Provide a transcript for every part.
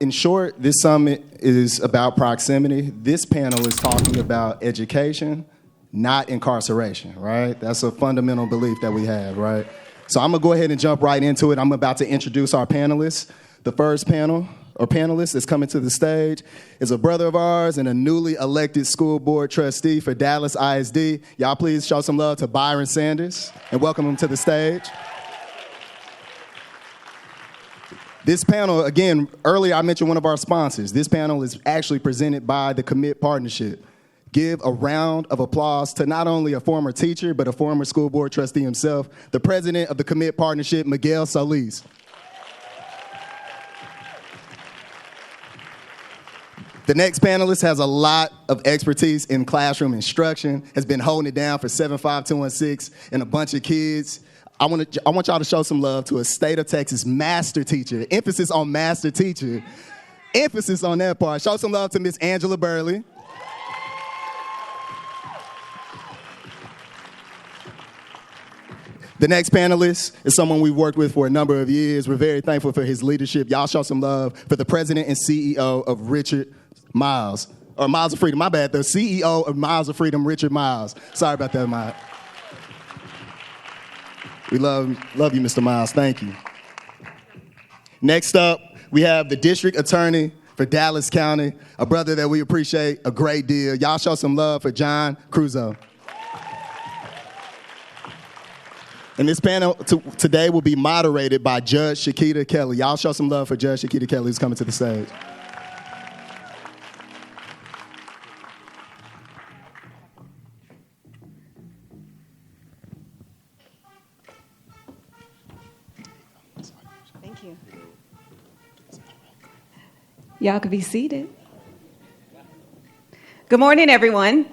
In short, this summit is about proximity. This panel is talking about education, not incarceration, right? That's a fundamental belief that we have, right? So I'm gonna go ahead and jump right into it. I'm about to introduce our panelists. The first panel or panelist that's coming to the stage is a brother of ours and a newly elected school board trustee for Dallas ISD. Y'all please show some love to Byron Sanders and welcome him to the stage. This panel, again, earlier I mentioned one of our sponsors. This panel is actually presented by the Commit Partnership. Give a round of applause to not only a former teacher, but a former school board trustee himself, the president of the Commit Partnership, Miguel Solis. The next panelist has a lot of expertise in classroom instruction, has been holding it down for 75216 and a bunch of kids. I want y'all to show some love to a state of Texas master teacher. Emphasis on master teacher. Emphasis on that part. Show some love to Miss Angela Burley. The next panelist is someone we've worked with for a number of years. We're very thankful for his leadership. Y'all show some love for the president and CEO of Richard Miles. Or Miles of Freedom, my bad. The CEO of Miles of Freedom, Richard Miles. Sorry about that, Miles. We love you, Mr. Miles. Thank you. Next up, we have the district attorney for Dallas County, a brother that we appreciate a great deal. Y'all show some love for John Cruzo. And this panel today will be moderated by Judge Shakita Kelly. Y'all show some love for Judge Shakita Kelly who's coming to the stage. Y'all can be seated. Good morning, everyone.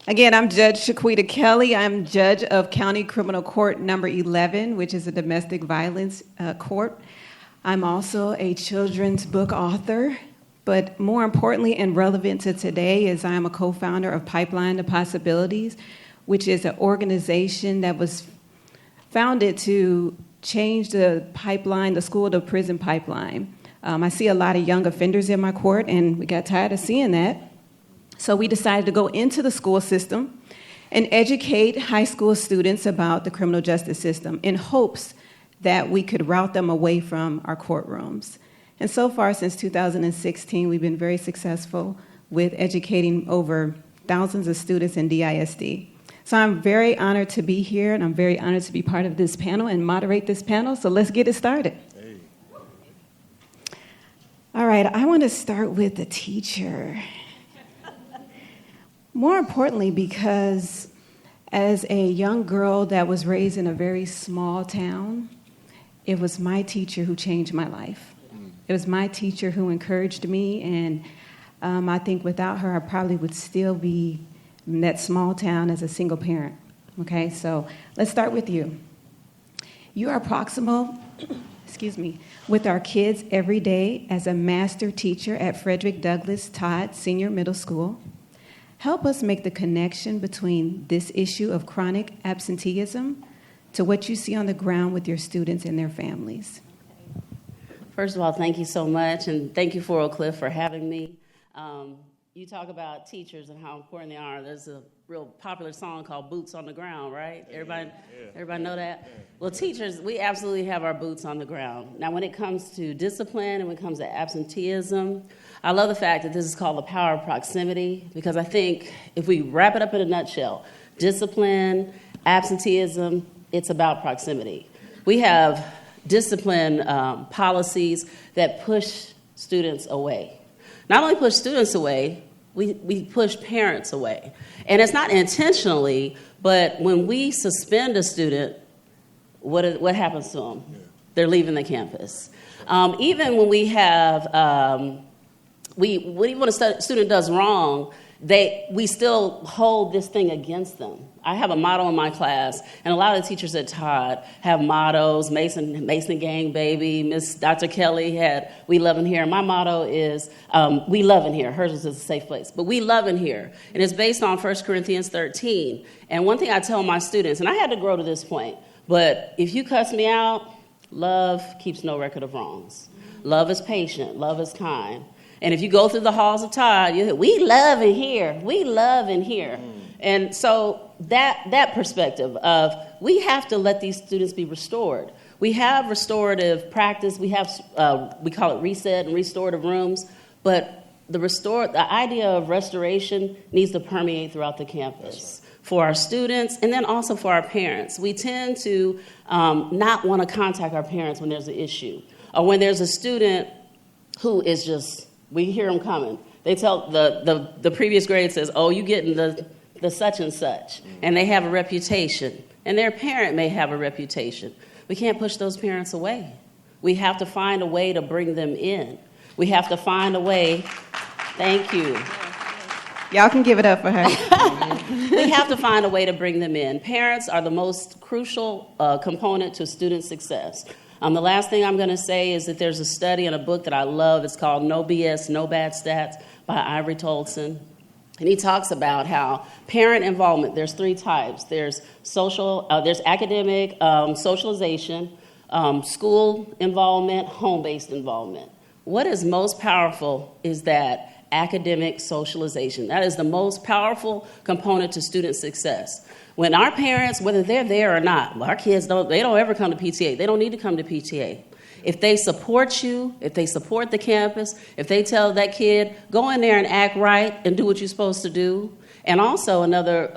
Again, I'm Judge Shaquita Kelly. I'm judge of County Criminal Court number 11, which is a domestic violence court. I'm also a children's book author, but more importantly and relevant to today is I'm a co-founder of Pipeline to Possibilities, which is an organization that was founded to change the pipeline, the school to prison pipeline. I see a lot of young offenders in my court, and we got tired of seeing that. So we decided to go into the school system and educate high school students about the criminal justice system in hopes that we could route them away from our courtrooms. And so far, since 2016, we've been very successful with educating over thousands of students in DISD. So I'm very honored to be here, and I'm very honored to be part of this panel and moderate this panel. So let's get it started. All right, I want to start with the teacher. More importantly, because as a young girl that was raised in a very small town, it was my teacher who changed my life. It was my teacher who encouraged me, and I think without her, I probably would still be in that small town as a single parent. Okay, so let's start with you. You are proximal, with our kids every day as a master teacher at Frederick Douglass Todd Senior Middle School. Help us make the connection between this issue of chronic absenteeism to what you see on the ground with your students and their families. First of all, thank you so much, and thank you, Oak Cliff, for having me. You talk about teachers and how important they are. There's a real popular song called Boots on the Ground, right? Everybody know that? Well, teachers, we absolutely have our boots on the ground. Now, when it comes to discipline and when it comes to absenteeism, I love the fact that this is called the power of proximity, because I think if we wrap it up in a nutshell, discipline, absenteeism, it's about proximity. We have discipline policies that push students away. Not only push students away, we push parents away. And it's not intentionally, but when we suspend a student, what happens to them? Yeah. They're leaving the campus. Even when we have, when a student does wrong, we still hold this thing against them. I have a motto in my class, and a lot of the teachers at Todd have mottos. Mason Gang Baby, Miss Dr. Kelly had We Love in Here. My motto is We Love in Here. Hers is a safe place, but we love in here. And it's based on 1 Corinthians 13. And one thing I tell my students, and I had to grow to this point, but if you cuss me out, love keeps no record of wrongs. Love is patient. Love is kind. And if you go through the halls of Todd, you hear, we love in here. We love in here. And so that perspective of we have to let these students be restored. We have restorative practice. We have, we call it reset and restorative rooms. But the idea of restoration needs to permeate throughout the campus for our students and then also for our parents. We tend to not want to contact our parents when there's an issue or when there's a student who is just, we hear them coming. They tell the previous grade says, oh, you getting the such and such, and they have a reputation, and their parent may have a reputation. We can't push those parents away. We have to find a way to bring them in. We have to find a way, thank you. Y'all can give it up for her. We have to find a way to bring them in. Parents are the most crucial component to student success. The last thing I'm going to say is that there's a study in a book that I love. It's called No BS, No Bad Stats by Ivory Tolson. And he talks about how parent involvement, there's 3 types. There's there's academic socialization, school involvement, home-based involvement. What is most powerful is that academic socialization. That is the most powerful component to student success. When our parents, whether they're there or not, well, our kids don't ever come to PTA. They don't need to come to PTA. If they support you, if they support the campus, if they tell that kid, go in there and act right and do what you're supposed to do. And also another,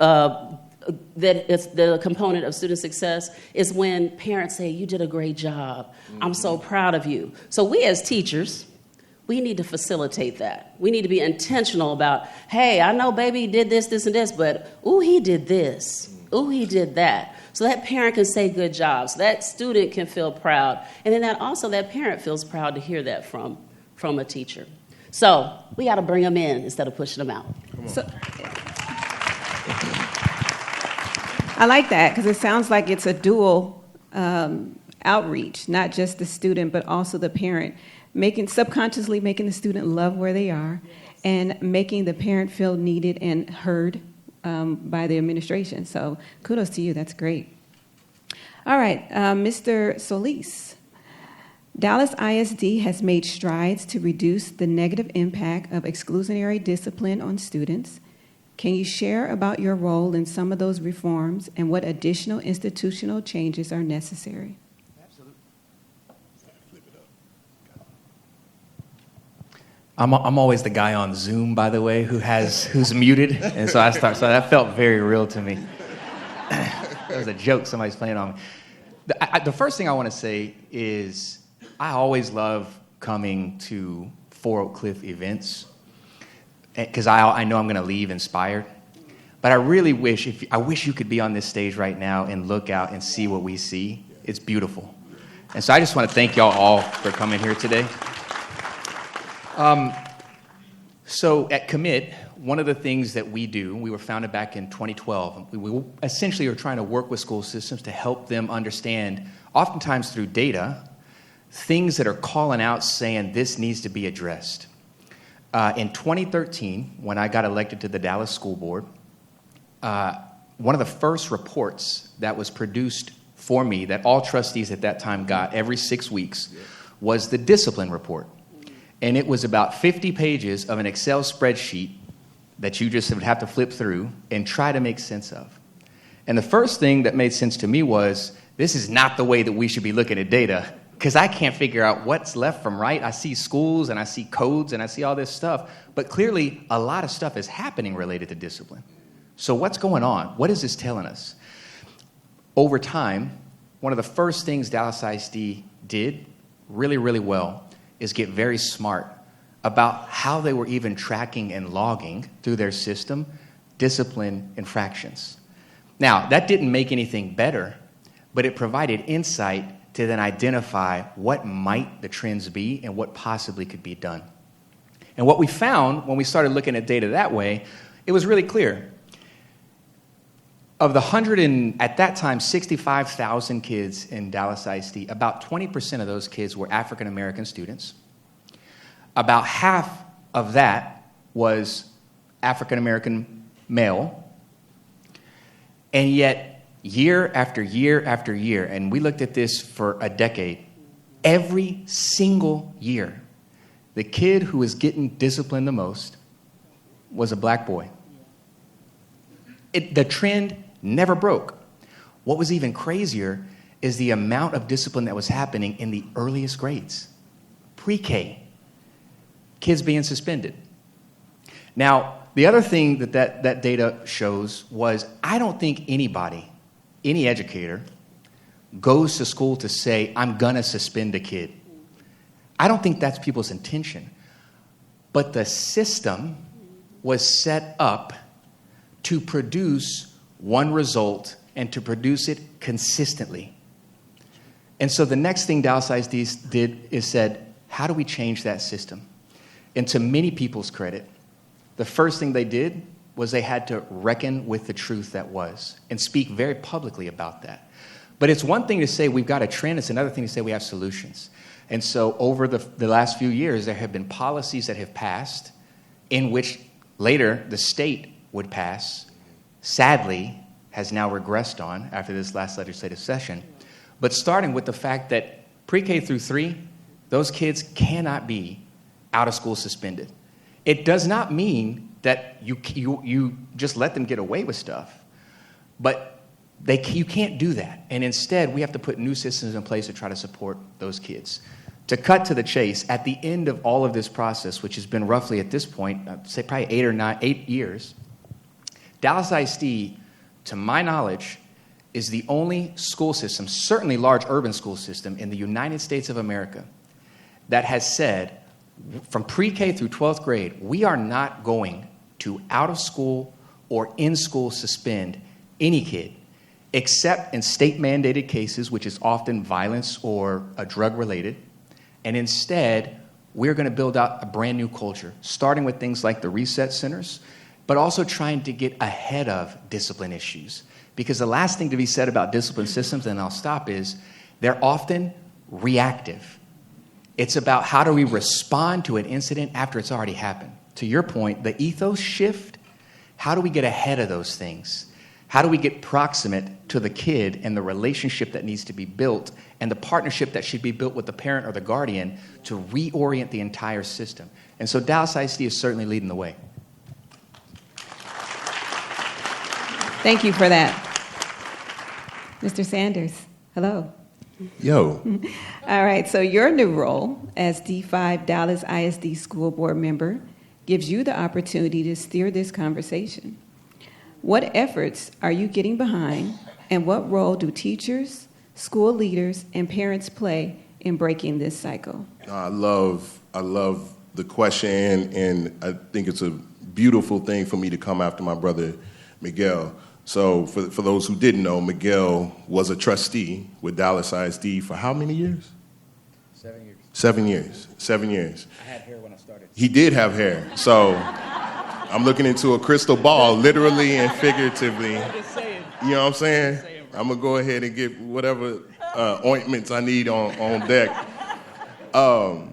that it's the component of student success is when parents say, you did a great job. I'm so proud of you. So we as teachers, we need to facilitate that. We need to be intentional about, hey, I know baby did this, this, and this, but ooh, he did this. Ooh, he did that. So that parent can say good job. So that student can feel proud. And then that parent feels proud to hear that from a teacher. So we got to bring them in instead of pushing them out. So, I like that because it sounds like it's a dual outreach, not just the student, but also the parent. Subconsciously making the student love where they are and making the parent feel needed and heard by the administration. So kudos to you. That's great. All right, Mr. Solis. Dallas ISD has made strides to reduce the negative impact of exclusionary discipline on students. Can you share about your role in some of those reforms and what additional institutional changes are necessary? I'm always the guy on Zoom, by the way, who's muted, and so so that felt very real to me. That was a joke somebody's playing on me. The first thing I want to say is I always love coming to Fort Oak Cliff events because I know I'm going to leave inspired. But I really wish you could be on this stage right now and look out and see what we see. It's beautiful. And so I just want to thank y'all all for coming here today. So at Commit, one of the things that we do, we were founded back in 2012. We essentially are trying to work with school systems to help them understand, oftentimes through data, things that are calling out saying this needs to be addressed. In 2013, when I got elected to the Dallas School Board, one of the first reports that was produced for me that all trustees at that time got every 6 weeks was the discipline report. And it was about 50 pages of an Excel spreadsheet that you just would have to flip through and try to make sense of. And the first thing that made sense to me was, this is not the way that we should be looking at data, because I can't figure out what's left from right. I see schools and I see codes and I see all this stuff, but clearly a lot of stuff is happening related to discipline. So what's going on? What is this telling us? Over time, one of the first things Dallas ISD did really, really well is get very smart about how they were even tracking and logging through their system discipline infractions. Now, that didn't make anything better, but it provided insight to then identify what might the trends be and what possibly could be done. And what we found when we started looking at data that way, it was really clear. Of the at that time, 65,000 kids in Dallas ISD, about 20% of those kids were African American students. About half of that was African American male. And yet, year after year after year, and we looked at this for a decade, every single year, the kid who was getting disciplined the most was a black boy. The trend never broke. What was even crazier is the amount of discipline that was happening in the earliest grades. Pre-K, kids being suspended. Now, the other thing that data shows was I don't think anybody, any educator, goes to school to say, I'm going to suspend a kid. I don't think that's people's intention. But the system was set up to produce one result and to produce it consistently. And so the next thing Dallas ISD did is said, how do we change that system? And to many people's credit, the first thing they did was they had to reckon with the truth that was and speak very publicly about that. But it's one thing to say we've got a trend, it's another thing to say we have solutions. And so over the last few years, there have been policies that have passed in which later the state would pass, sadly, has now regressed on after this last legislative session. But starting with the fact that pre-K through 3, those kids cannot be out of school suspended. It does not mean that you just let them get away with stuff, but you can't do that. And instead, we have to put new systems in place to try to support those kids. To cut to the chase, at the end of all of this process, which has been roughly at this point, I'd say probably 8 years, Dallas ISD, to my knowledge, is the only school system, certainly large urban school system in the United States of America, that has said, from pre-K through 12th grade, we are not going to out of school or in school suspend any kid, except in state mandated cases, which is often violence or drug related. And instead, we're going to build out a brand new culture, starting with things like the reset centers, but also trying to get ahead of discipline issues. Because the last thing to be said about discipline systems, and I'll stop, is they're often reactive. It's about how do we respond to an incident after it's already happened. To your point, the ethos shift, how do we get ahead of those things? How do we get proximate to the kid and the relationship that needs to be built and the partnership that should be built with the parent or the guardian to reorient the entire system? And so Dallas ISD is certainly leading the way. Thank you for that. Mr. Sanders, hello. Yo. All right, so your new role as D5 Dallas ISD School Board member gives you the opportunity to steer this conversation. What efforts are you getting behind, and what role do teachers, school leaders, and parents play in breaking this cycle? I love the question, and I think it's a beautiful thing for me to come after my brother, Miguel. So for those who didn't know, Miguel was a trustee with Dallas ISD for how many years? 7 years. 7 years. 7 years. I had hair when I started. He did have hair. So I'm looking into a crystal ball, literally and figuratively. I'm just saying. You know what I'm saying? I'm going to go ahead and get whatever ointments I need on deck. But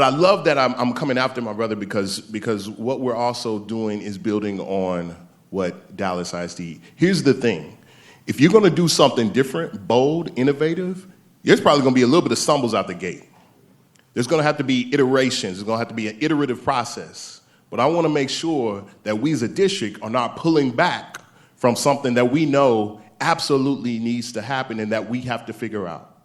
I love that I'm coming after my brother because what we're also doing is building on what Dallas ISD. Here's the thing. If you're going to do something different, bold, innovative, there's probably going to be a little bit of stumbles out the gate. There's going to have to be iterations. There's going to have to be an iterative process. But I want to make sure that we as a district are not pulling back from something that we know absolutely needs to happen and that we have to figure out.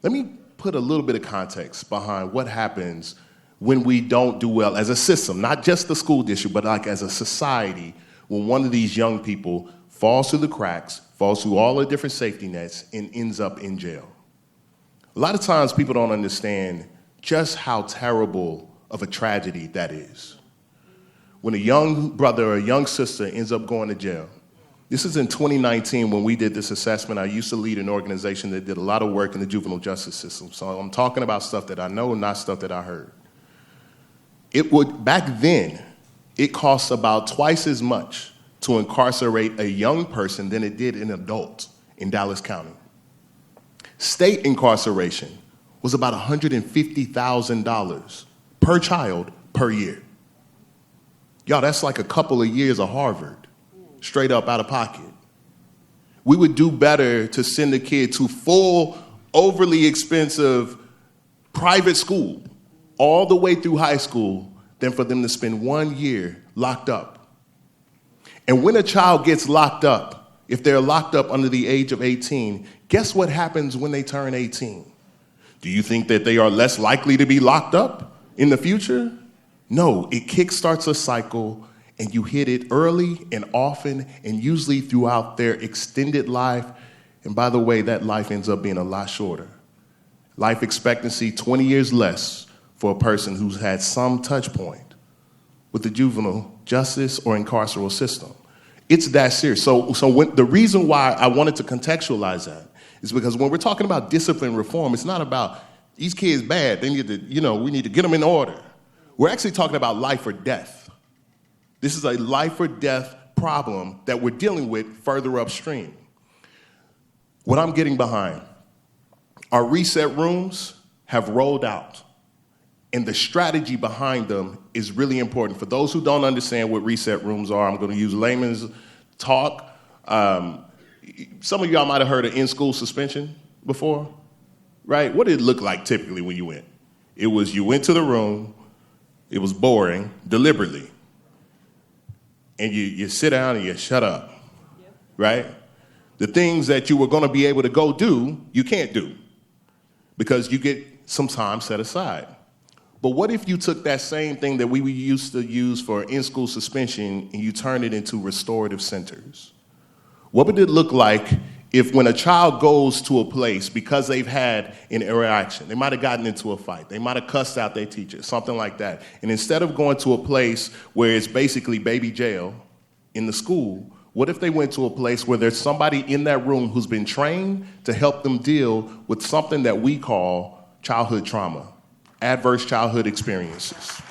Let me put a little bit of context behind what happens when we don't do well as a system, not just the school district, but like as a society, when one of these young people falls through the cracks, falls through all the different safety nets, and ends up in jail. A lot of times people don't understand just how terrible of a tragedy that is. When a young brother or a young sister ends up going to jail. This is in 2019 when we did this assessment. I used to lead an organization that did a lot of work in the juvenile justice system. So I'm talking about stuff that I know, not stuff that I heard. Back then, it costs about twice as much to incarcerate a young person than it did an adult in Dallas County. State incarceration was about $150,000 per child per year. Y'all, that's like a couple of years of Harvard, straight up out of pocket. We would do better to send a kid to full overly expensive private school all the way through high school than for them to spend 1 year locked up. And when a child gets locked up, if they're locked up under the age of 18, guess what happens when they turn 18? Do you think that they are less likely to be locked up in the future? No, it kickstarts a cycle, and you hit it early and often and usually throughout their extended life. And by the way, that life ends up being a lot shorter. Life expectancy, 20 years less for a person who's had some touch point with the juvenile justice or incarceral system. It's that serious. So the reason why I wanted to contextualize that is because when we're talking about discipline reform, it's not about these kids bad. They need to, we need to get them in order. We're actually talking about life or death. This is a life or death problem that we're dealing with further upstream. What I'm getting behind, our reset rooms have rolled out, and the strategy behind them is really important. For those who don't understand what reset rooms are, I'm going to use layman's talk. Some of y'all might have heard of in-school suspension before, right? What did it look like typically when you went? It was you went to the room, it was boring, deliberately, and you sit down and you shut up, right? The things that you were going to be able to go do, you can't do because you get some time set aside. But what if you took that same thing that we used to use for in-school suspension and you turned it into restorative centers? What would it look like if when a child goes to a place because they've had an interaction, they might have gotten into a fight, they might have cussed out their teacher, something like that, and instead of going to a place where it's basically baby jail in the school, what if they went to a place where there's somebody in that room who's been trained to help them deal with something that we call childhood trauma, adverse childhood experiences?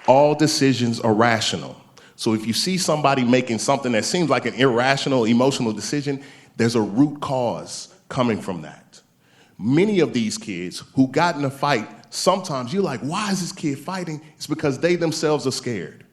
All decisions are rational. So if you see somebody making something that seems like an irrational, emotional decision, there's a root cause coming from that. Many of these kids who got in a fight, sometimes you're like, why is this kid fighting? It's because they themselves are scared.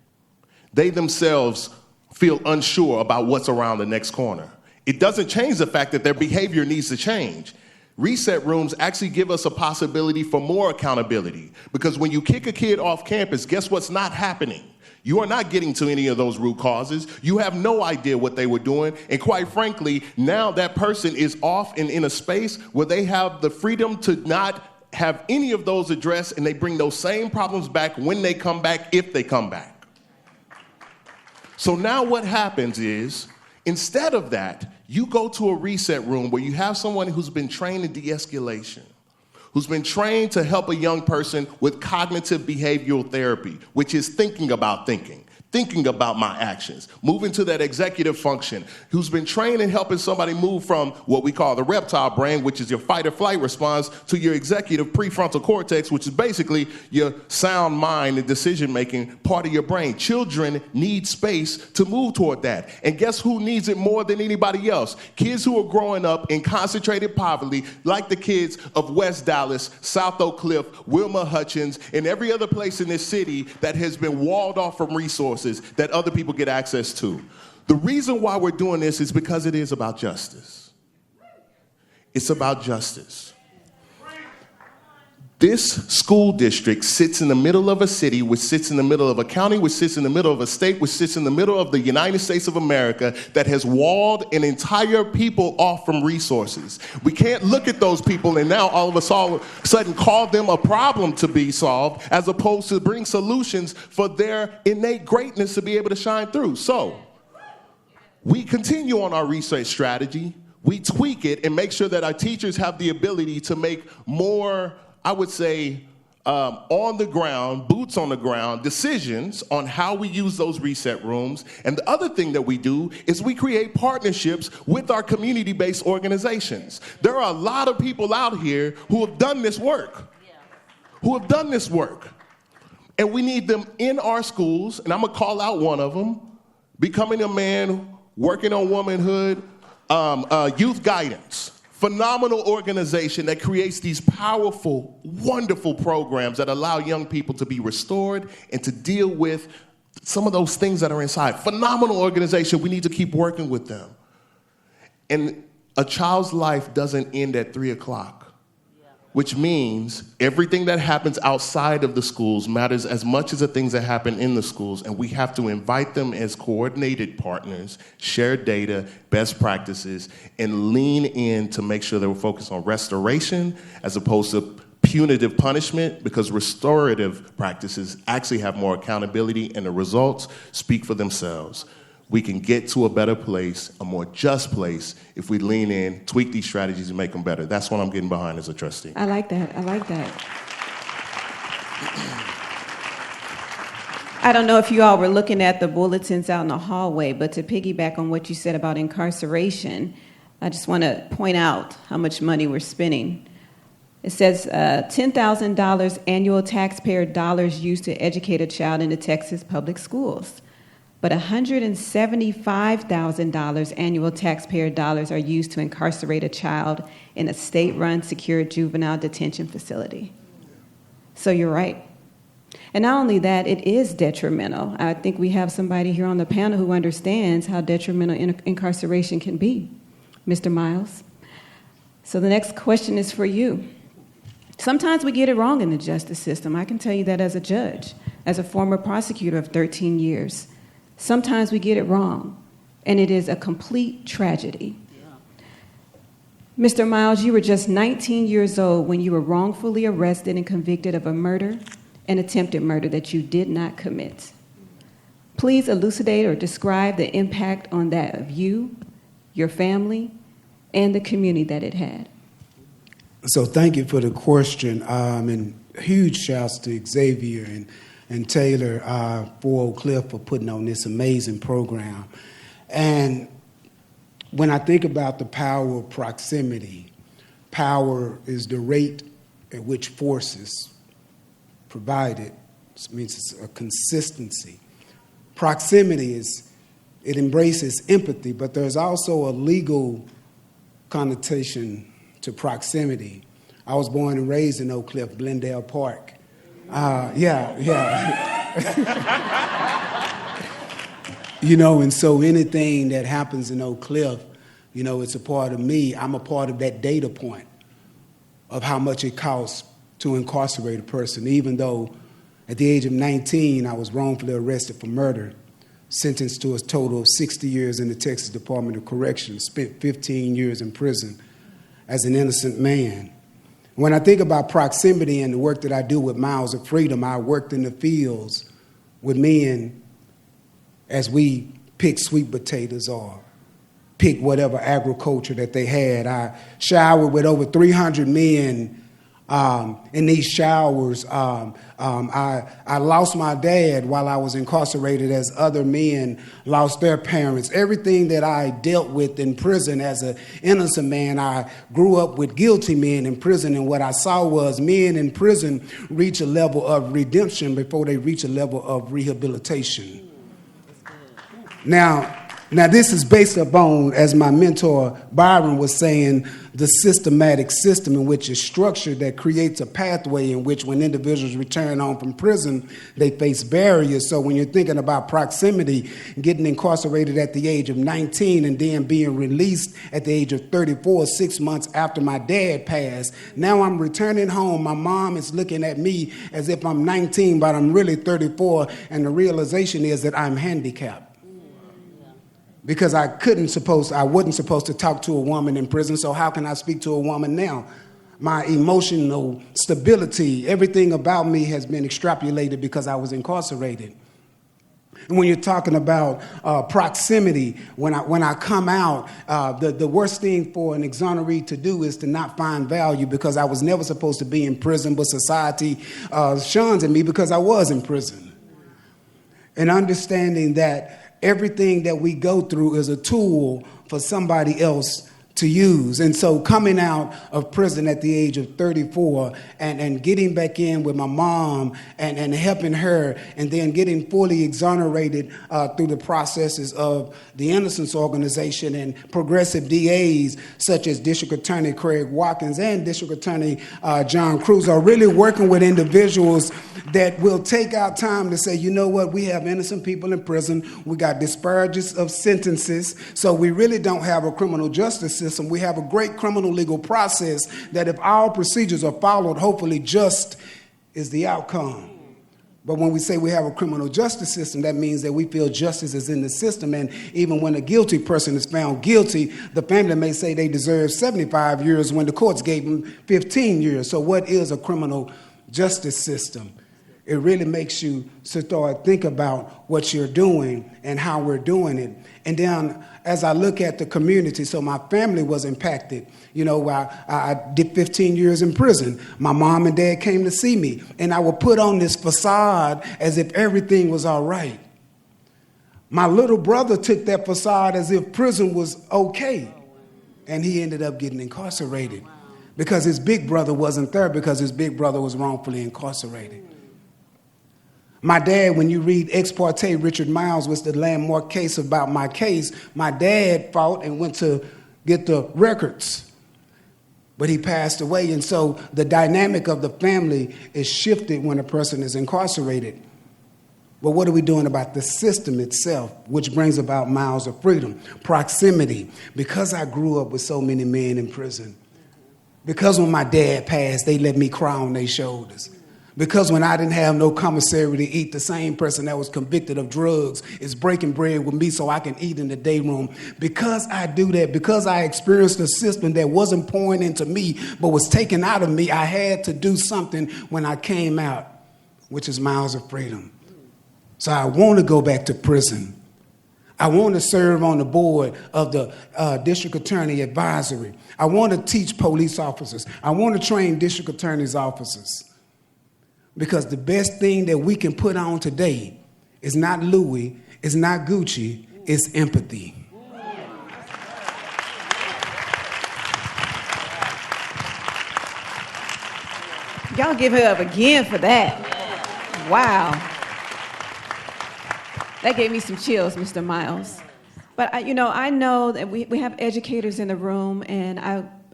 They themselves feel unsure about what's around the next corner. It doesn't change the fact that their behavior needs to change. Reset rooms actually give us a possibility for more accountability, because when you kick a kid off campus, guess what's not happening? You are not getting to any of those root causes. You have no idea what they were doing. And quite frankly, now that person is off and in a space where they have the freedom to not have any of those addressed, and they bring those same problems back when they come back, if they come back. So now what happens is, instead of that, you go to a reset room where you have someone who's been trained in de-escalation, who's been trained to help a young person with cognitive behavioral therapy, which is thinking about my actions, moving to that executive function, who's been trained in helping somebody move from what we call the reptile brain, which is your fight or flight response, to your executive prefrontal cortex, which is basically your sound mind and decision-making part of your brain. Children need space to move toward that. And guess who needs it more than anybody else? Kids who are growing up in concentrated poverty, like the kids of West Dallas, South Oak Cliff, Wilma Hutchins, and every other place in this city that has been walled off from resources that other people get access to. The reason why we're doing this is because it is about justice. It's about justice. This school district sits in the middle of a city, which sits in the middle of a county, which sits in the middle of a state, which sits in the middle of the United States of America, that has walled an entire people off from resources. We can't look at those people and now all of a sudden call them a problem to be solved, as opposed to bring solutions for their innate greatness to be able to shine through. So we continue on our research strategy. We tweak it and make sure that our teachers have the ability to make more, I would say, on the ground, boots on the ground, decisions on how we use those reset rooms. And the other thing that we do is we create partnerships with our community-based organizations. There are a lot of people out here who have done this work, And we need them in our schools, and I'm gonna call out one of them, Becoming a Man, Working on Womanhood, Youth Guidance. Phenomenal organization that creates these powerful, wonderful programs that allow young people to be restored and to deal with some of those things that are inside. Phenomenal organization. We need to keep working with them. And a child's life doesn't end at 3 o'clock, which means everything that happens outside of the schools matters as much as the things that happen in the schools, and we have to invite them as coordinated partners, share data, best practices, and lean in to make sure that we're focused on restoration as opposed to punitive punishment, because restorative practices actually have more accountability and the results speak for themselves. We can get to a better place, a more just place, if we lean in, tweak these strategies, and make them better. That's what I'm getting behind as a trustee. I like that. I like that. I don't know if you all were looking at the bulletins out in the hallway, but to piggyback on what you said about incarceration, I just want to point out how much money we're spending. It says $10,000 annual taxpayer dollars used to educate a child in the Texas public schools. But $175,000 annual taxpayer dollars are used to incarcerate a child in a state-run secure juvenile detention facility. So you're right. And not only that, it is detrimental. I think we have somebody here on the panel who understands how detrimental incarceration can be, Mr. Miles. So the next question is for you. Sometimes we get it wrong in the justice system. I can tell you that as a judge, as a former prosecutor of 13 years. Sometimes we get it wrong, and it is a complete tragedy. Yeah. Mr. Miles, you were just 19 years old when you were wrongfully arrested and convicted of a murder and attempted murder that you did not commit. Please elucidate or describe the impact on that of you, your family, and the community that it had. So thank you for the question, and huge shouts to Xavier and Taylor for Oak Cliff for putting on this amazing program. And when I think about the power of proximity, power is the rate at which force is provided. It means it's a consistency. Proximity it embraces empathy, but there's also a legal connotation to proximity. I was born and raised in Oak Cliff, Glendale Park. And so anything that happens in Oak Cliff, it's a part of me. I'm a part of that data point of how much it costs to incarcerate a person, even though at the age of 19, I was wrongfully arrested for murder, sentenced to a total of 60 years in the Texas Department of Corrections, spent 15 years in prison as an innocent man. When I think about proximity and the work that I do with Miles of Freedom, I worked in the fields with men as we pick sweet potatoes or pick whatever agriculture that they had. I showered with over 300 men in these showers. I lost my dad while I was incarcerated as other men lost their parents. Everything that I dealt with in prison as an innocent man, I grew up with guilty men in prison, and what I saw was men in prison reach a level of redemption before they reach a level of rehabilitation. Now this is based upon, as my mentor Byron was saying, the systematic system in which it's structured that creates a pathway in which when individuals return home from prison, they face barriers. So when you're thinking about proximity, getting incarcerated at the age of 19 and then being released at the age of 34, 6 months after my dad passed, now I'm returning home. My mom is looking at me as if I'm 19, but I'm really 34, and the realization is that I'm handicapped. Because I wasn't supposed to talk to a woman in prison, so how can I speak to a woman now? My emotional stability, everything about me has been extrapolated because I was incarcerated. And when you're talking about proximity, when I come out, the worst thing for an exoneree to do is to not find value, because I was never supposed to be in prison, but society shuns at me because I was in prison. And understanding that everything that we go through is a tool for somebody else to use. And so coming out of prison at the age of 34 and getting back in with my mom and helping her, and then getting fully exonerated through the processes of the Innocence Organization and progressive DAs such as District Attorney Craig Watkins and District Attorney John Cruz are really working with individuals that will take out time to say, you know what, we have innocent people in prison, we got disparages of sentences, so we really don't have a criminal justice system system. We have a great criminal legal process that if all procedures are followed, hopefully just is the outcome. But when we say we have a criminal justice system, that means that we feel justice is in the system. And even when a guilty person is found guilty, the family may say they deserve 75 years when the courts gave them 15 years. So what is a criminal justice system? It really makes you start think about what you're doing and how we're doing it. And then as I look at the community, so my family was impacted. You know, I did 15 years in prison. My mom and dad came to see me, and I would put on this facade as if everything was all right. My little brother took that facade as if prison was okay, and he ended up getting incarcerated because his big brother wasn't there because his big brother was wrongfully incarcerated. My dad, when you read Ex parte, Richard Miles was the landmark case about my case. My dad fought and went to get the records, but he passed away. And so the dynamic of the family is shifted when a person is incarcerated. But what are we doing about the system itself, which brings about miles of freedom? Proximity. Because I grew up with so many men in prison, because when my dad passed, they let me cry on their shoulders. Because when I didn't have no commissary to eat, the same person that was convicted of drugs is breaking bread with me so I can eat in the day room. Because I do that, because I experienced a system that wasn't pouring into me but was taken out of me, I had to do something when I came out, which is miles of freedom. So I want to go back to prison. I want to serve on the board of the District Attorney Advisory. I want to teach police officers. I want to train District Attorney's officers. Because the best thing that we can put on today is not Louis, it's not Gucci, it's empathy. Y'all give her up again for that. Wow. That gave me some chills, Mr. Miles. But I know that we have educators in the room, and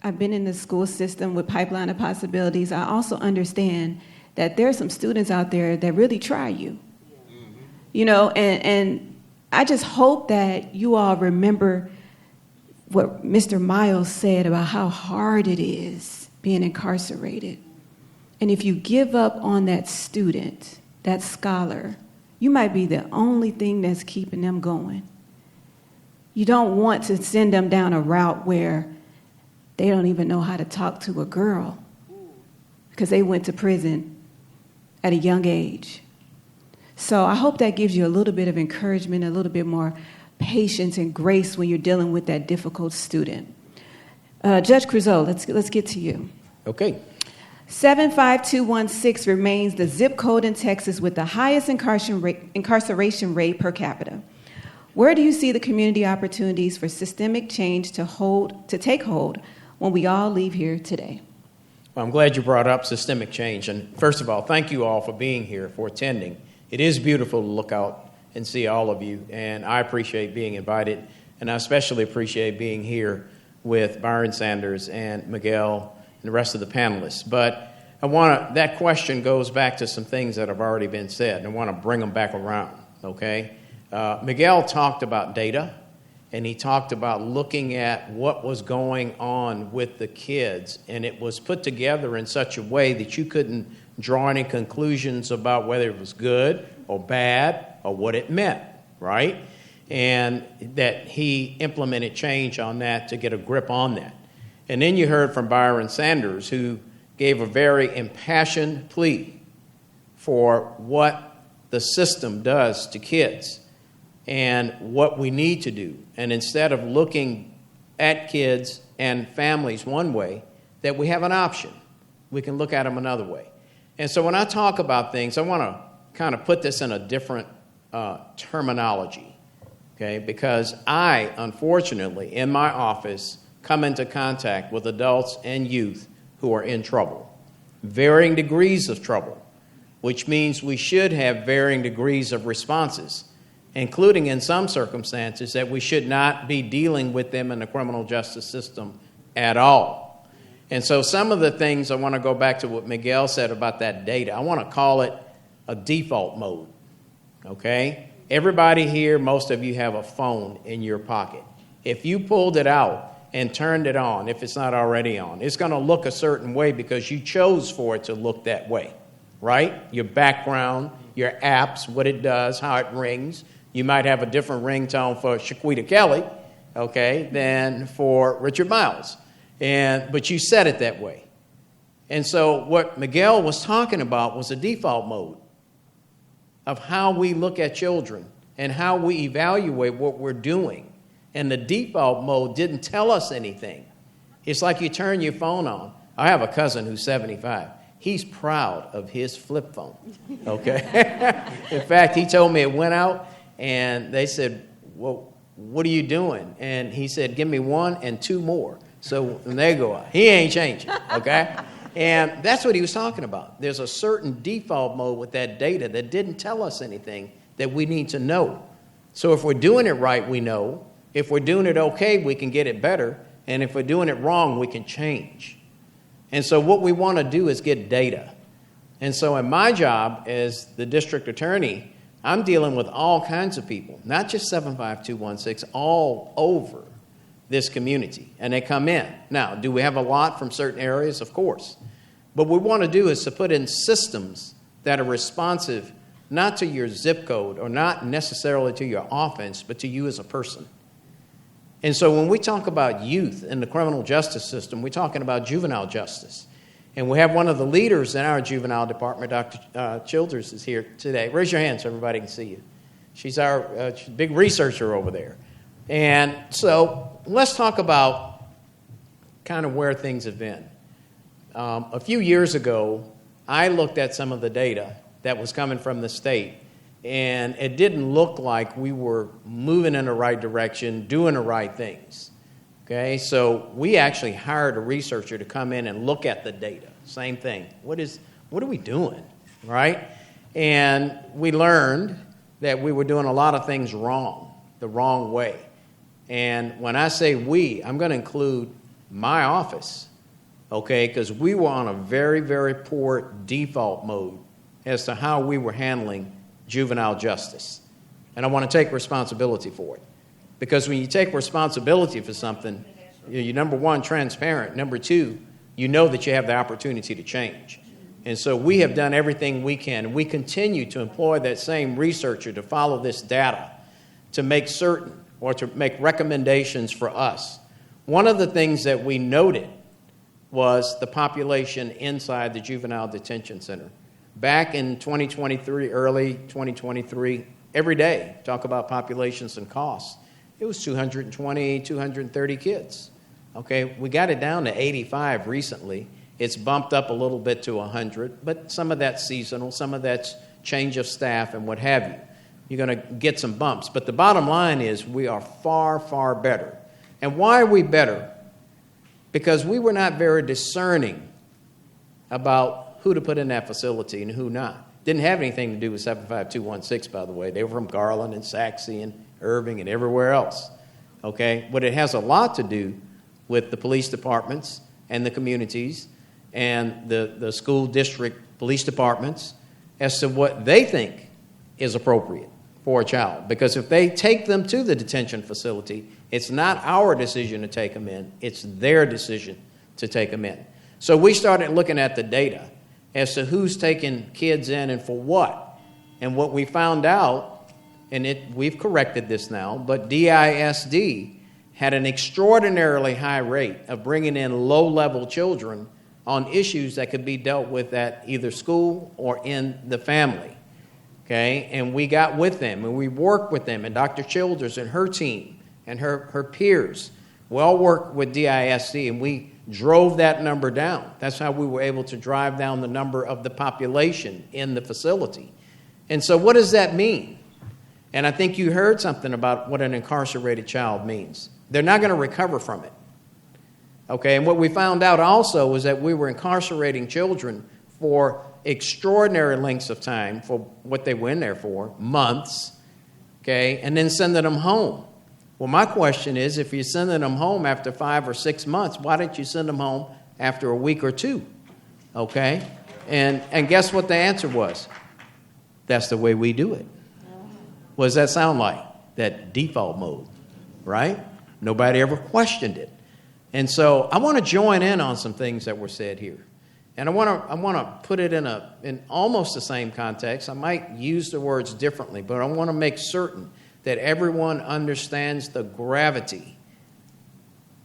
I've been in the school system with Pipeline of Possibilities. I also understand that there are some students out there that really try you. And I just hope that you all remember what Mr. Miles said about how hard it is being incarcerated. And if you give up on that student, that scholar, you might be the only thing that's keeping them going. You don't want to send them down a route where they don't even know how to talk to a girl because they went to prison at a young age. So I hope that gives you a little bit of encouragement, a little bit more patience and grace when you're dealing with that difficult student. Judge Creuzot, let's get to you. Okay. 75216 remains the zip code in Texas with the highest incarceration rate per capita. Where do you see the community opportunities for systemic change to take hold when we all leave here today? Well, I'm glad you brought up systemic change. And first of all, thank you all for being here, for attending. It is beautiful to look out and see all of you, and I appreciate being invited, and I especially appreciate being here with Byron Sanders and Miguel and the rest of the panelists. But that question goes back to some things that have already been said, and I want to bring them back around, okay? Miguel talked about data, and he talked about looking at what was going on with the kids, and it was put together in such a way that you couldn't draw any conclusions about whether it was good or bad or what it meant, right? And that he implemented change on that to get a grip on that. And then you heard from Byron Sanders, who gave a very impassioned plea for what the system does to kids and what we need to do. And instead of looking at kids and families one way, that we have an option. We can look at them another way. And so when I talk about things, I want to kind of put this in a different terminology, okay? Because I, unfortunately, in my office, come into contact with adults and youth who are in trouble, varying degrees of trouble, which means we should have varying degrees of responses, including in some circumstances that we should not be dealing with them in the criminal justice system at all. And so some of the things I want to go back to what Miguel said about that data. I want to call it a default mode, okay? Everybody here, most of you have a phone in your pocket. If you pulled it out and turned it on if it's not already on. It's going to look a certain way because you chose for it to look that way, right? Your background, your apps, what it does, how it rings. You might have a different ringtone for Shaquita Kelly, okay, than for Richard Miles. But you set it that way. And so what Miguel was talking about was a default mode of how we look at children and how we evaluate what we're doing. And the default mode didn't tell us anything. It's like you turn your phone on. I have a cousin who's 75. He's proud of his flip phone, okay? In fact, he told me it went out, and they said, well, what are you doing? And he said, give me 1 and 2 more. So when they go out, he ain't changing, okay? And that's what he was talking about. There's a certain default mode with that data that didn't tell us anything that we need to know. So if we're doing it right, we know. If we're doing it okay, we can get it better. And if we're doing it wrong, we can change. And so what we want to do is get data. And so in my job as the district attorney, I'm dealing with all kinds of people, not just 75216, all over this community. And they come in. Now, do we have a lot from certain areas? Of course. But what we want to do is to put in systems that are responsive not to your zip code or not necessarily to your offense, but to you as a person. And so when we talk about youth in the criminal justice system, we're talking about juvenile justice. And we have one of the leaders in our juvenile department, Dr. Childers, is here today. Raise your hand so everybody can see you. She's our big researcher over there. And so let's talk about kind of where things have been. A few years ago, I looked at some of the data that was coming from the state, and it didn't look like we were moving in the right direction, doing the right things. Okay, so we actually hired a researcher to come in and look at the data. Same thing. What are we doing, right? And we learned that we were doing a lot of things wrong, the wrong way. And when I say we, I'm going to include my office, okay, because we were on a very, very poor default mode as to how we were handling juvenile justice. And I want to take responsibility for it. Because when you take responsibility for something, you're number one, transparent. Number two, you know that you have the opportunity to change. And so we have done everything we can. And we continue to employ that same researcher to follow this data, to make certain or to make recommendations for us. One of the things that we noted was the population inside the juvenile detention center. Back in 2023, early 2023, every day, talk about populations and costs. It was 220, 230 kids. Okay, we got it down to 85 recently. It's bumped up a little bit to 100, but some of that's seasonal, some of that's change of staff and what have you. You're going to get some bumps. But the bottom line is we are far, far better. And why are we better? Because we were not very discerning about who to put in that facility and who not. Didn't have anything to do with 75216, by the way. They were from Garland and Saxe and Irving and everywhere else. Okay? But it has a lot to do with the police departments and the communities and the school district police departments as to what they think is appropriate for a child. Because if they take them to the detention facility, it's not our decision to take them in. It's their decision to take them in. So we started looking at the data as to who's taking kids in and for what. And what we found out, and we've corrected this now, but DISD had an extraordinarily high rate of bringing in low-level children on issues that could be dealt with at either school or in the family. Okay, and we got with them, and we worked with them, and Dr. Childers and her team and her peers, we all worked with DISD, and we drove that number down. That's how we were able to drive down the number of the population in the facility. And so what does that mean? And I think you heard something about what an incarcerated child means. They're not going to recover from it. Okay, and what we found out also was that we were incarcerating children for extraordinary lengths of time for what they were in there for, months, okay, and then sending them home. Well, my question is, if you're sending them home after 5 or 6 months, why didn't you send them home after a week or two? Okay? And guess what the answer was? That's the way we do it. What does that sound like? That default mode, right? Nobody ever questioned it. And so I want to join in on some things that were said here. And I want to put it in almost the same context. I might use the words differently, but I want to make certain that everyone understands the gravity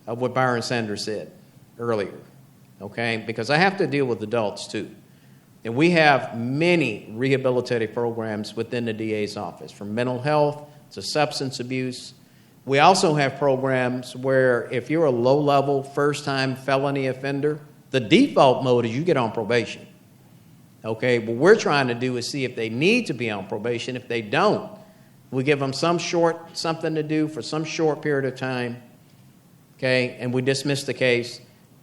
of what Byron Sanders said earlier, okay? Because I have to deal with adults too. And we have many rehabilitative programs within the DA's office, from mental health to substance abuse. We also have programs where if you're a low-level, first-time felony offender, the default mode is you get on probation. Okay, what we're trying to do is see if they need to be on probation. If they don't, we give them something to do for some short period of time, okay, and we dismiss the case,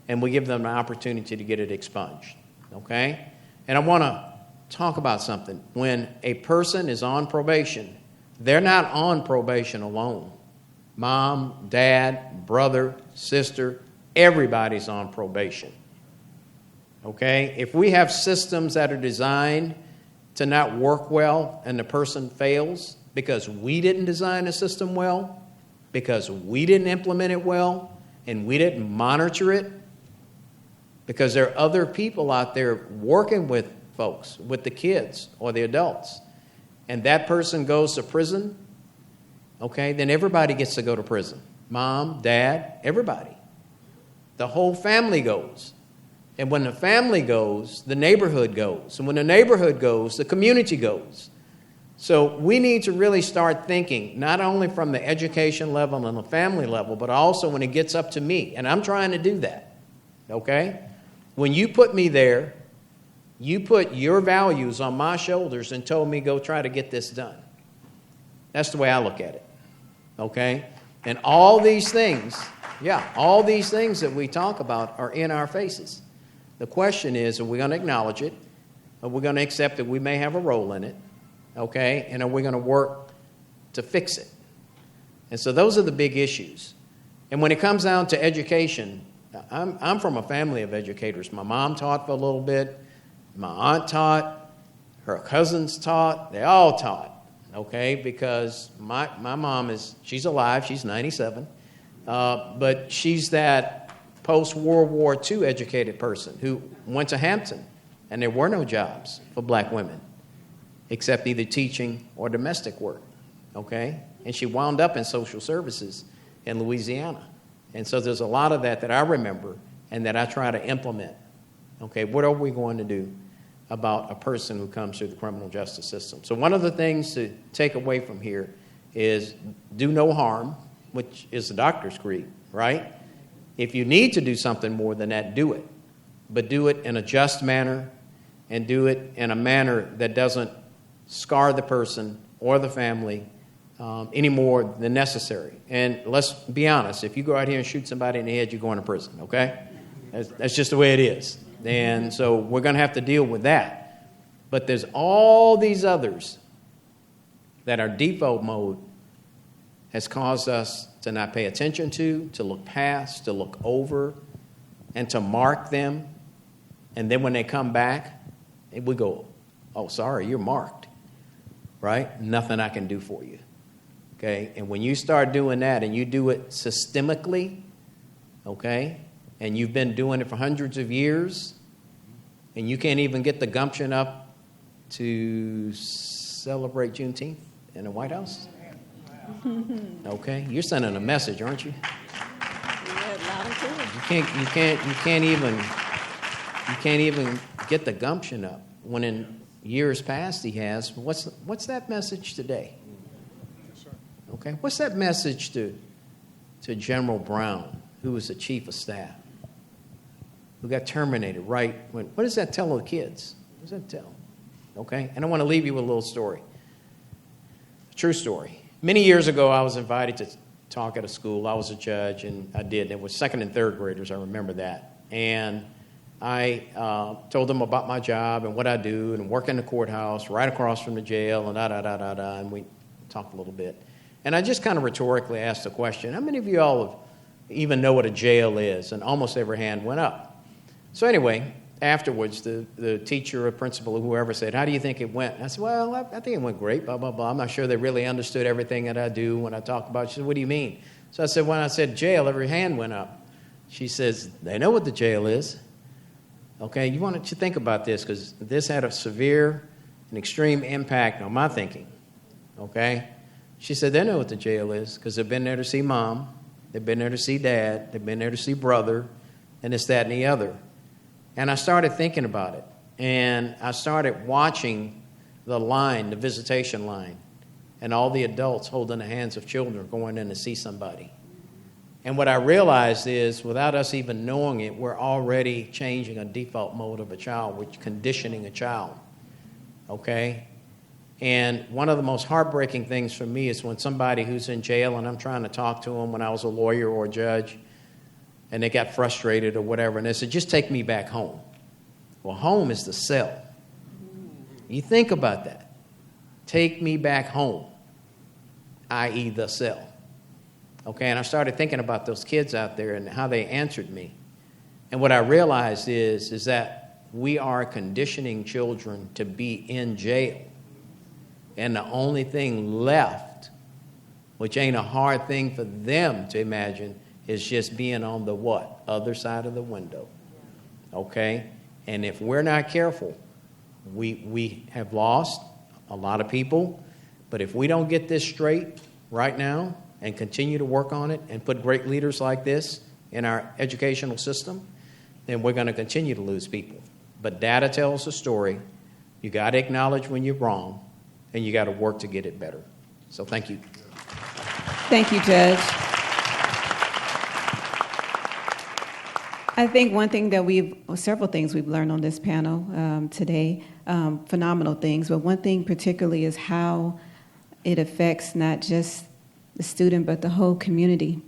and we give them an opportunity to get it expunged, okay? And I want to talk about something. When a person is on probation, they're not on probation alone. Mom, dad, brother, sister, everybody's on probation. Okay? If we have systems that are designed to not work well and the person fails because we didn't design the system well, because we didn't implement it well, and we didn't monitor it, because there are other people out there working with folks, with the kids or the adults, and that person goes to prison, okay, then everybody gets to go to prison. Mom, dad, everybody. The whole family goes. And when the family goes, the neighborhood goes. And when the neighborhood goes, the community goes. So we need to really start thinking, not only from the education level and the family level, but also when it gets up to me. And I'm trying to do that, okay? When you put me there, you put your values on my shoulders and told me go try to get this done. That's the way I look at it, okay? And all these things, all these things that we talk about are in our faces. The question is, are we going to acknowledge it? Are we going to accept that we may have a role in it? Okay? And are we going to work to fix it? And so those are the big issues. And when it comes down to education, I'm from a family of educators. My mom taught for a little bit. My aunt taught. Her cousins taught. They all taught. Okay? Because my mom she's alive. She's 97. But she's that post-World War II educated person who went to Hampton, and there were no jobs for black women except either teaching or domestic work, okay? And she wound up in social services in Louisiana. And so there's a lot of that I remember and that I try to implement. Okay, what are we going to do about a person who comes through the criminal justice system? So one of the things to take away from here is do no harm, which is the doctor's creed, right? If you need to do something more than that, do it. But do it in a just manner and do it in a manner that doesn't scar the person or the family any more than necessary. And let's be honest, if you go out here and shoot somebody in the head, you're going to prison, okay? That's just the way it is. And so we're going to have to deal with that. But there's all these others that our default mode has caused us to not pay attention to look past, to look over, and to mark them. And then when they come back, we go, oh, sorry, you're marked, right? Nothing I can do for you, okay? And when you start doing that and you do it systemically, okay, and you've been doing it for hundreds of years, and you can't even get the gumption up to celebrate Juneteenth in the White House? Okay, you're sending a message, aren't you? You can't even get the gumption up. When in years past he has. What's that message today? Okay, what's that message to General Brown, who was the chief of staff, who got terminated right when? What does that tell the kids? What does that tell? Okay, and I want to leave you with a little story. A true story. Many years ago, I was invited to talk at a school. I was a judge, and I did. It was second and third graders. I remember that. And I told them about my job and what I do and work in the courthouse right across from the jail and and we talked a little bit. And I just kind of rhetorically asked the question, how many of you all even know what a jail is? And almost every hand went up. So anyway, afterwards, the teacher or principal or whoever said, how do you think it went? And I said, well, I think it went great, blah, blah, blah. I'm not sure they really understood everything that I do when I talk about it. She said, what do you mean? So I said, when I said jail, every hand went up. She says, they know what the jail is. Okay, you want to think about this because this had a severe and extreme impact on my thinking. Okay? She said, they know what the jail is because they've been there to see mom, they've been there to see dad, they've been there to see brother, and it's that and the other. And I started thinking about it. And I started watching the line, the visitation line, and all the adults holding the hands of children going in to see somebody. And what I realized is, without us even knowing it, we're already changing a default mode of a child. We're conditioning a child, okay? And one of the most heartbreaking things for me is when somebody who's in jail and I'm trying to talk to them when I was a lawyer or a judge, and they got frustrated or whatever, and they said, just take me back home. Well, home is the cell. You think about that. Take me back home, i.e. the cell. Okay, and I started thinking about those kids out there and how they answered me. And what I realized is that we are conditioning children to be in jail. And the only thing left, which ain't a hard thing for them to imagine, is just being on the what? Other side of the window. Okay? And if we're not careful, we have lost a lot of people. But if we don't get this straight right now and continue to work on it and put great leaders like this in our educational system, then we're going to continue to lose people. But data tells the story. You got to acknowledge when you're wrong, and you got to work to get it better. So thank you. Thank you, Judge. I think one thing that several things we've learned on this panel today, phenomenal things, but one thing particularly is how it affects not just the student, but the whole community.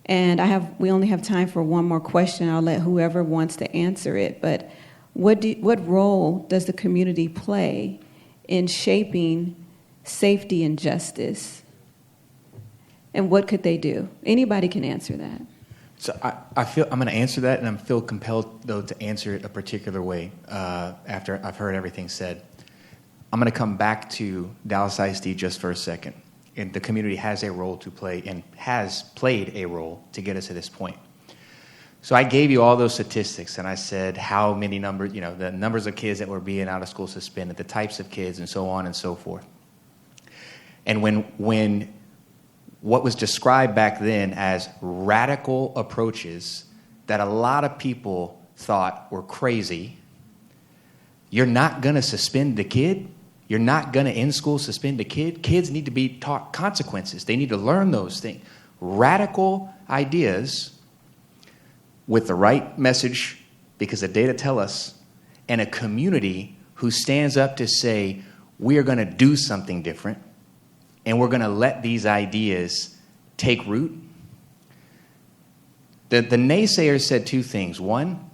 And we only have time for one more question. I'll let whoever wants to answer it. But what role does the community play in shaping safety and justice? And what could they do? Anybody can answer that. So I feel I'm going to answer that, and I feel compelled, though, to answer it a particular way after I've heard everything said. I'm going to come back to Dallas ISD just for a second. And the community has a role to play and has played a role to get us to this point. So I gave you all those statistics, and I said how many numbers, the numbers of kids that were being out of school suspended, the types of kids, and so on and so forth. And when what was described back then as radical approaches that a lot of people thought were crazy, you're not going to suspend the kid. You're not going to in school suspend a kid. Kids need to be taught consequences. They need to learn those things. Radical ideas with the right message, because the data tell us, and a community who stands up to say, we are going to do something different, and we're going to let these ideas take root. The naysayers said two things. One,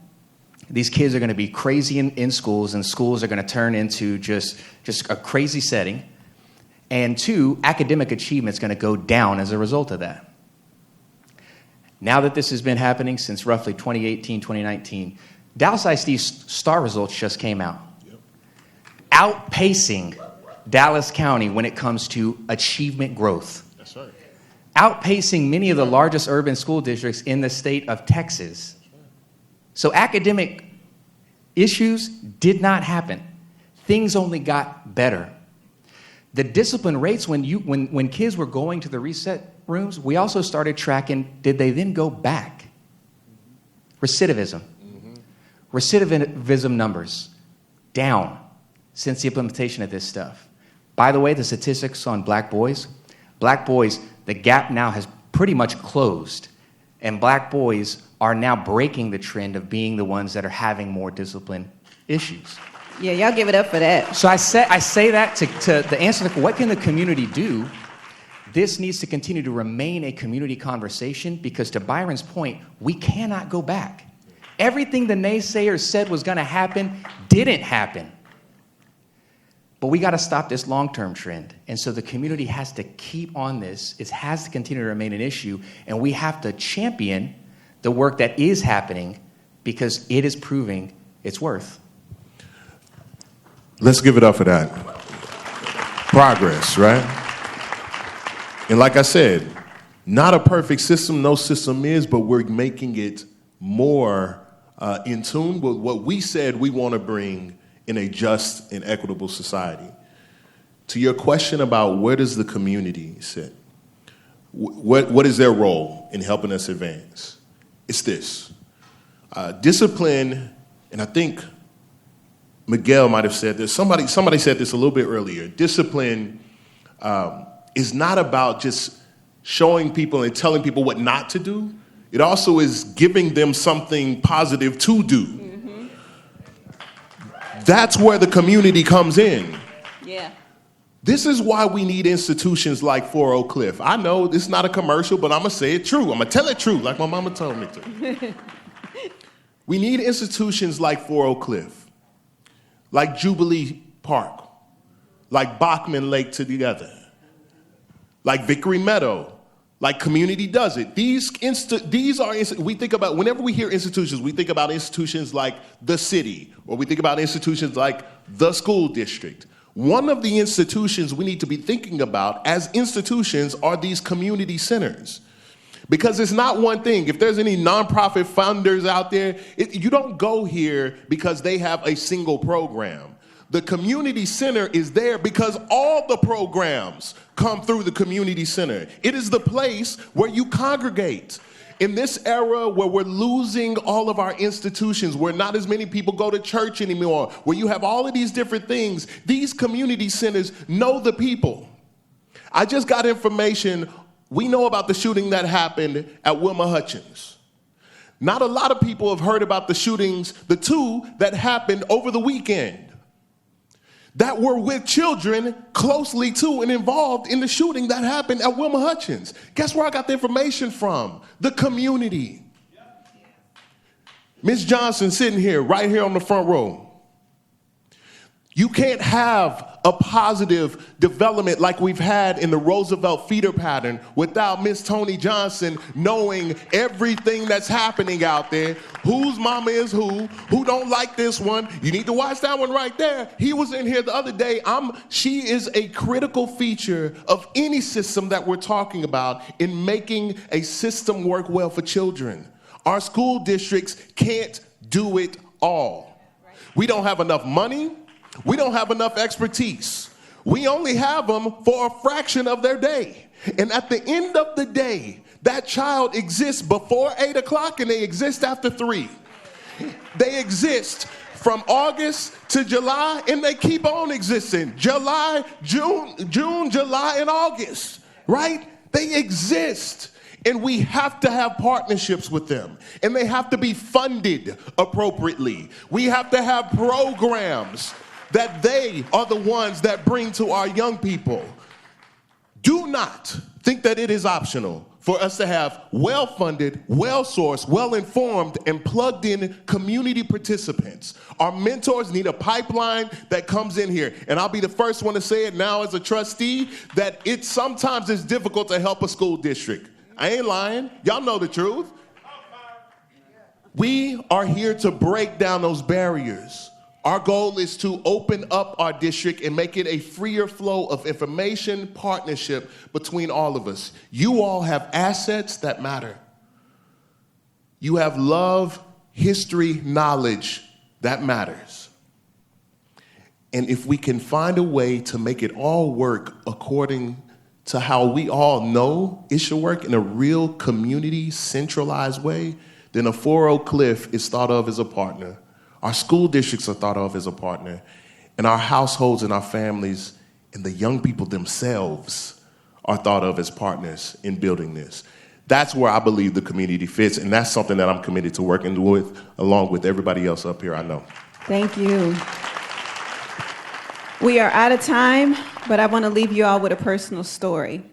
these kids are going to be crazy in schools, and schools are going to turn into just a crazy setting. And two, academic achievement is going to go down as a result of that. Now that this has been happening since roughly 2018, 2019, Dallas ISD's STAR results just came out. Yep. Outpacing Dallas County when it comes to achievement growth. That's right. Outpacing many of the largest urban school districts in the state of Texas. So academic issues did not happen. Things only got better. The discipline rates, when kids were going to the reset rooms, we also started tracking, did they then go back? Recidivism. Mm-hmm. Recidivism numbers down since the implementation of this stuff. By the way, the statistics on black boys, the gap now has pretty much closed. And black boys are now breaking the trend of being the ones that are having more discipline issues. Yeah, y'all give it up for that. So I say that to the answer to what can the community do. This needs to continue to remain a community conversation because, to Byron's point, we cannot go back. Everything the naysayers said was going to happen didn't happen. But we got to stop this long-term trend. And so the community has to keep on this. It has to continue to remain an issue. And we have to champion the work that is happening because it is proving its worth. Let's give it up for that. Progress, right? And like I said, Not a perfect system, no system is, but we're making it more in tune with what we said we want to bring in a just and equitable society. To your question about where does the community sit? What is their role in helping us advance? It's this. Discipline, and I think Miguel might have said this. Somebody said this a little bit earlier. Discipline is not about just showing people and telling people what not to do. It also is giving them something positive to do. Mm-hmm. That's where the community comes in. Yeah. This is why we need institutions like 4 Oak Cliff. I know this is not a commercial, but I'm going to say it true. I'm going to tell it true like my mama told me to. We need institutions like 4 Oak Cliff, like Jubilee Park, like Bachman Lake together, like Vickery Meadow, like Community Does It. These are, we think about, whenever we hear institutions, we think about institutions like the city, or we think about institutions like the school district. One of the institutions we need to be thinking about as institutions are these community centers. Because it's not one thing. If there's any nonprofit funders out there, you don't go here because they have a single program. The community center is there because all the programs come through the community center. It is the place where you congregate. In this era where we're losing all of our institutions, where not as many people go to church anymore, where you have all of these different things, these community centers know the people. I just got information. We know about the shooting that happened at Wilma Hutchins. Not a lot of people have heard about the shootings, the two that happened over the weekend, that were with children closely to and involved in the shooting that happened at Wilma Hutchins. Guess where I got the information from? The community. Ms. Johnson sitting here, right here on the front row. You can't have a positive development like we've had in the Roosevelt feeder pattern without Miss Toni Johnson knowing everything that's happening out there, whose mama is who don't like this one. You need to watch that one right there. He was in here the other day. She is a critical feature of any system that we're talking about in making a system work well for children. Our school districts can't do it all. We don't have enough money. We don't have enough expertise. We only have them for a fraction of their day. And at the end of the day, that child exists before 8 o'clock and they exist after 3. They exist from August to July and they keep on existing. July, June, July, and August, right? They exist. And we have to have partnerships with them. And they have to be funded appropriately. We have to have programs that they are the ones that bring to our young people. Do not think that it is optional for us to have well-funded, well-sourced, well-informed, and plugged-in community participants. Our mentors need a pipeline that comes in here. And I'll be the first one to say it now as a trustee, that it sometimes is difficult to help a school district. I ain't lying. Y'all know the truth. We are here to break down those barriers. Our goal is to open up our district and make it a freer flow of information, partnership between all of us. You all have assets that matter. You have love, history, knowledge that matters. And if we can find a way to make it all work according to how we all know it should work in a real community centralized way, then a 4 Oak Cliff is thought of as a partner. Our school districts are thought of as a partner, and our households and our families and the young people themselves are thought of as partners in building this. That's where I believe the community fits, and that's something that I'm committed to working with, along with everybody else up here I know. Thank you. We are out of time, but I want to leave you all with a personal story.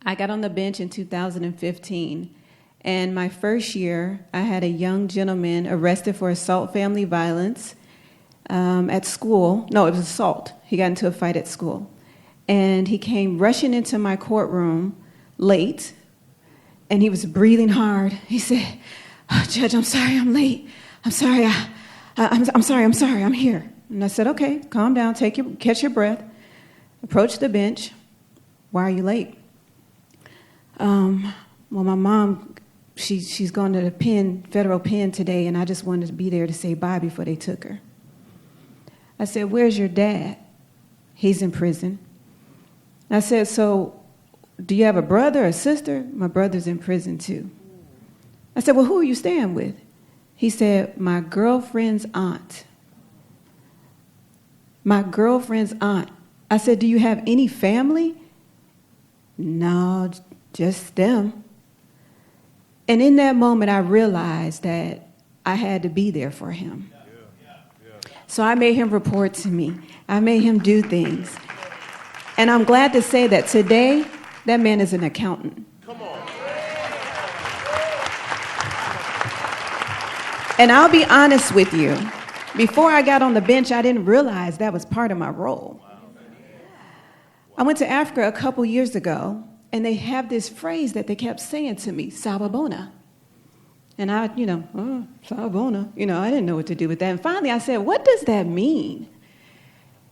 I got on the bench in 2015. And my first year, I had a young gentleman arrested for assault, family violence at school. No, it was assault. He got into a fight at school. And he came rushing into my courtroom late, and he was breathing hard. He said, "Oh, Judge, I'm sorry I'm late. I'm sorry. I'm sorry. I'm here." And I said, "Okay, calm down. Catch your breath. Approach the bench. Why are you late?" Well, my mom, she's going to the federal pen today, and I just wanted to be there to say bye before they took her. I said, where's your dad? He's in prison. I said, so do you have a brother or sister? My brother's in prison too. I said, well, who are you staying with? He said, my girlfriend's aunt. My girlfriend's aunt. I said, do you have any family? No, just them. And in that moment, I realized that I had to be there for him. So I made him report to me. I made him do things. And I'm glad to say that today, that man is an accountant. Come on. And I'll be honest with you. Before I got on the bench, I didn't realize that was part of my role. I went to Africa a couple years ago, and they have this phrase that they kept saying to me, Sawubona. And I, Sawubona, I didn't know what to do with that. And finally I said, what does that mean?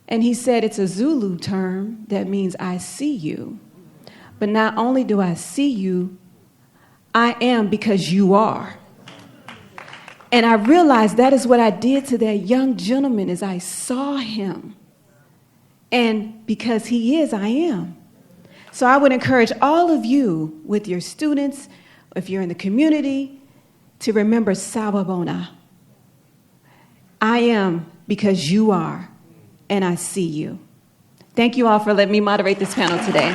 And he said, it's a Zulu term that means I see you. But not only do I see you, I am because you are. And I realized that is what I did to that young gentleman is I saw him. And because he is, I am. So I would encourage all of you with your students, if you're in the community, to remember Sawubona. I am because you are, and I see you. Thank you all for letting me moderate this panel today.